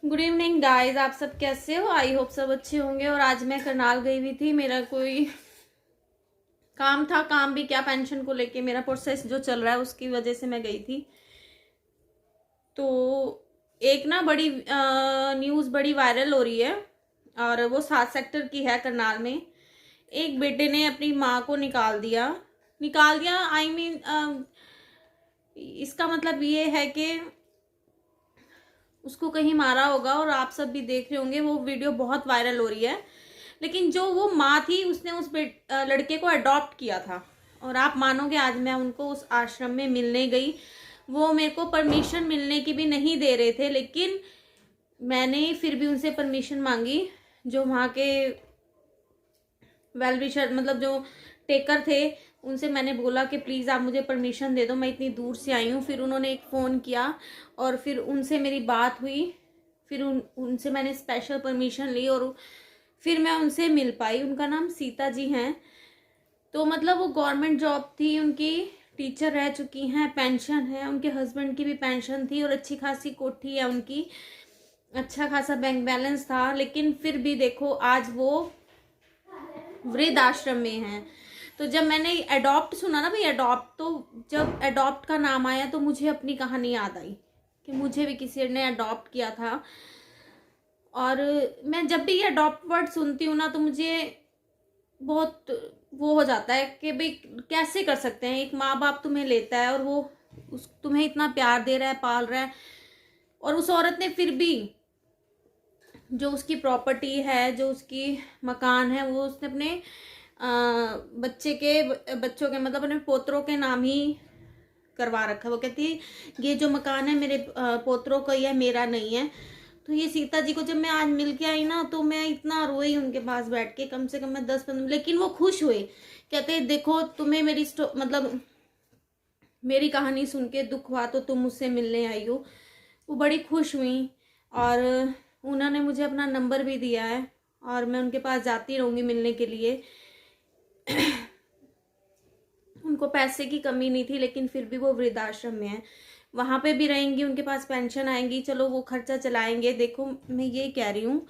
Good evening guys, आप सब कैसे हो? आई होप सब अच्छे होंगे। और आज मैं करनाल गई हुई थी। मेरा कोई काम था, काम भी क्या, पेंशन को लेके मेरा प्रोसेस जो चल रहा है उसकी वजह से मैं गई थी। तो एक ना बड़ी न्यूज़ बड़ी वायरल हो रही है और वो 7 सेक्टर की है। करनाल में एक बेटे ने अपनी माँ को निकाल दिया आई मीन इसका मतलब ये है कि उसको कहीं मारा होगा और आप सब भी देख रहे होंगे। वो वीडियो बहुत वायरल हो रही है। लेकिन जो वो माँ थी उसने उस लड़के को अडॉप्ट किया था। और आप मानोगे, आज मैं उनको उस आश्रम में मिलने गई। वो मेरे को परमिशन मिलने की भी नहीं दे रहे थे, लेकिन मैंने फिर भी उनसे परमिशन मांगी। जो वहाँ के वेल विशर मतलब जो टेकर थे, उनसे मैंने बोला कि प्लीज़ आप मुझे परमिशन दे दो, मैं इतनी दूर से आई हूँ। फिर उन्होंने एक फ़ोन किया और फिर उनसे मेरी बात हुई। फिर उनसे मैंने स्पेशल परमिशन ली और फिर मैं उनसे मिल पाई। उनका नाम सीता जी हैं। तो मतलब वो गवर्नमेंट जॉब थी उनकी, टीचर रह चुकी हैं, पेंशन है। उनके हस्बैंड की भी पेंशन थी और अच्छी खासी कोठी है उनकी, अच्छा खासा बैंक बैलेंस था। लेकिन फिर भी देखो, आज वो वृद्ध आश्रम में हैं। तो जब मैंने अडॉप्ट सुना ना भाई, अडॉप्ट, तो जब अडॉप्ट का नाम आया तो मुझे अपनी कहानी याद आई कि मुझे भी किसी ने अडॉप्ट किया था। और मैं जब भी ये अडॉप्ट वर्ड सुनती हूँ ना, तो मुझे बहुत वो हो जाता है कि भाई कैसे कर सकते हैं। एक माँ बाप तुम्हें लेता है और वो तुम्हें इतना प्यार दे रहा है, पाल रहा है, और उस औरत ने फिर भी जो उसकी प्रॉपर्टी है, जो उसकी मकान है, वो उसने अपने बच्चों के मतलब अपने पोतरों के नाम ही करवा रखा है। वो कहती है ये जो मकान है मेरे पोतरों का ही है, मेरा नहीं है। तो ये सीता जी को जब मैं आज मिल के आई ना, तो मैं इतना रोई उनके पास बैठ के, कम से कम मैं 10-15, लेकिन वो खुश हुए। कहते देखो, तुम्हें मेरी मतलब मेरी कहानी सुन के दुख हुआ तो तुम मुझसे मिलने आई हो। वो बड़ी खुश हुई और उन्होंने मुझे अपना नंबर भी दिया है और मैं उनके पास जाती रहूँगी मिलने के लिए। उनको पैसे की कमी नहीं थी, लेकिन फिर भी वो वृद्धाश्रम में है, वहाँ पे भी रहेंगी, उनके पास पेंशन आएंगी, चलो वो खर्चा चलाएंगे। देखो, मैं ये कह रही हूँ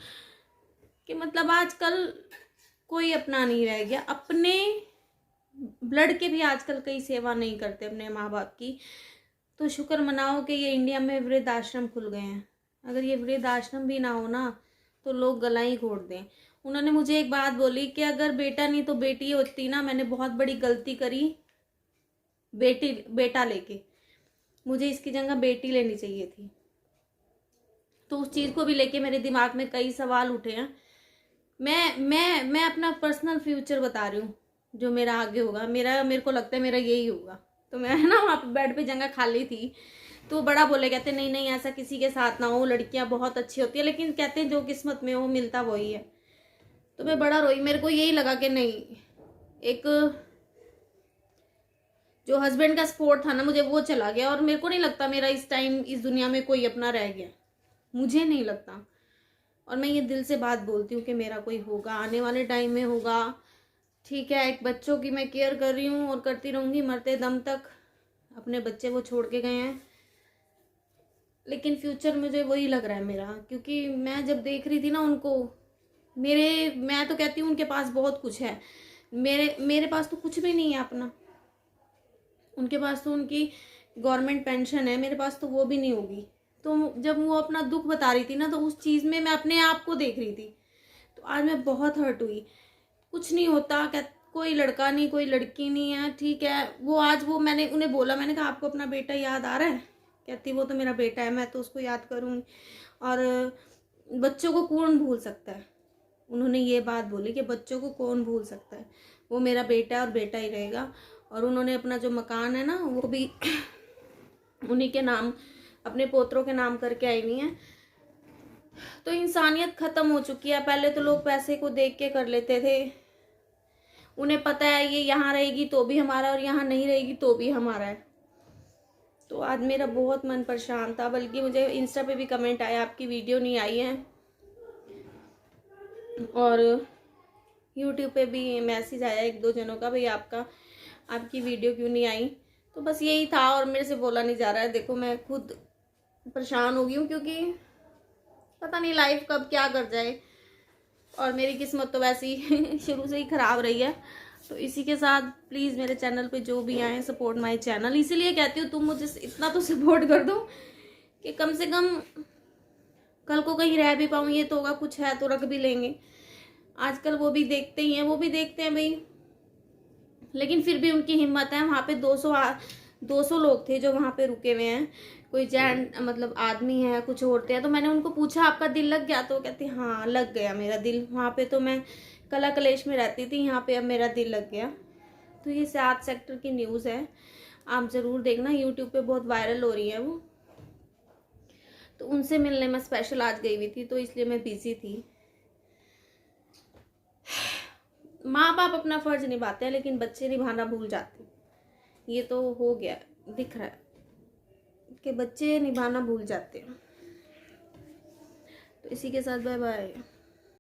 कि मतलब आजकल कोई अपना नहीं रह गया। अपने ब्लड के भी आजकल कई सेवा नहीं करते अपने माँ बाप की। तो शुक्र मनाओ कि ये इंडिया में वृद्ध आश्रम खुल गए हैं। अगर ये वृद्ध आश्रम भी ना हो ना, तो लोग गला ही घोट दें। उन्होंने मुझे एक बात बोली कि अगर बेटा नहीं तो बेटी होती ना, मैंने बहुत बड़ी गलती करी बेटा लेके, मुझे इसकी जगह बेटी लेनी चाहिए थी। तो उस चीज़ को भी लेके मेरे दिमाग में कई सवाल उठे हैं। मैं अपना पर्सनल फ्यूचर बता रही हूँ, जो मेरा आगे होगा। मेरे को लगता है मेरा यही होगा। तो मैं ना वहाँ पे बेड पे जगह खाली थी, तो बड़ा बोले, कहते नहीं नहीं ऐसा किसी के साथ ना हो, लड़कियां बहुत अच्छी होती है, लेकिन कहते हैं जो किस्मत में हो मिलता वही है। तो मैं बड़ा रोई। मेरे को यही लगा कि नहीं, एक जो हस्बैंड का सपोर्ट था ना मुझे, वो चला गया। और मेरे को नहीं लगता मेरा इस टाइम इस दुनिया में कोई अपना रह गया, मुझे नहीं लगता। और मैं ये दिल से बात बोलती हूँ कि मेरा कोई होगा, आने वाले टाइम में होगा। ठीक है, एक बच्चों की मैं केयर कर रही हूँ और करती रहूँगी मरते दम तक। अपने बच्चे वो छोड़ के गए हैं, लेकिन फ्यूचर मुझे वही लग रहा है मेरा। क्योंकि मैं जब देख रही थी ना उनको, मैं तो कहती हूँ उनके पास बहुत कुछ है, मेरे पास तो कुछ भी नहीं है अपना। उनके पास तो उनकी गवर्नमेंट पेंशन है, मेरे पास तो वो भी नहीं होगी। तो जब वो अपना दुख बता रही थी ना, तो उस चीज़ में मैं अपने आप को देख रही थी। तो आज मैं बहुत हर्ट हुई। कुछ नहीं होता, कोई लड़का नहीं, कोई लड़की नहीं है, ठीक है। वो आज वो मैंने उन्हें बोला, मैंने कहा आपको अपना बेटा याद आ रहा है? कहती वो तो मेरा बेटा है, मैं तो उसको याद करूँगी। और बच्चों को कौन भूल सकता है? उन्होंने ये बात बोली कि बच्चों को कौन भूल सकता है, वो मेरा बेटा है और बेटा ही रहेगा। और उन्होंने अपना जो मकान है ना, वो भी उन्हीं के नाम, अपने पोतरों के नाम करके आई हुई है। तो इंसानियत खत्म हो चुकी है। पहले तो लोग पैसे को देख के कर लेते थे। उन्हें पता है ये यहाँ रहेगी तो भी हमारा और यहाँ नहीं रहेगी तो भी हमारा है। तो आज मेरा बहुत मन परेशान था। बल्कि मुझे इंस्टा पे भी कमेंट आया आपकी वीडियो नहीं आई है, और यूट्यूब पे भी मैसेज आया 1-2 जनों का, भाई आपकी वीडियो क्यों नहीं आई। तो बस यही था और मेरे से बोला नहीं जा रहा है। देखो, मैं खुद परेशान हो गई हूँ, क्योंकि पता नहीं लाइफ कब क्या कर जाए। और मेरी किस्मत तो वैसे ही शुरू से ही ख़राब रही है। तो इसी के साथ प्लीज़ मेरे चैनल पे जो भी आए, सपोर्ट माय चैनल। इसीलिए कहती हूँ तुम मुझे इतना तो सपोर्ट कर दो कि कम से कम कल को कहीं रह भी पाऊँ। ये तो होगा कुछ है तो रख भी लेंगे। आजकल वो भी देखते ही हैं, वो भी देखते हैं भाई, लेकिन फिर भी उनकी हिम्मत है। वहाँ पे 200 लोग थे जो वहाँ पे रुके हुए हैं। कोई जेंट मतलब आदमी है, कुछ औरतें हैं। तो मैंने उनको पूछा आपका दिल लग गया? तो कहते हाँ लग गया मेरा दिल। वहाँ पे तो मैं कला कलेश में रहती थी, यहाँ पे अब मेरा दिल लग गया। तो ये 7 सेक्टर की न्यूज़ है, आप ज़रूर देखना। यूट्यूब पे बहुत वायरल हो रही है वो। तो उनसे मिलने में स्पेशल आज गई हुई थी, तो इसलिए मैं बिजी थी। माँ बाप अपना फर्ज निभाते हैं, लेकिन बच्चे निभाना भूल जाते हैं। ये तो हो गया, दिख रहा है कि बच्चे निभाना भूल जाते हैं। तो इसी के साथ बाय बाय।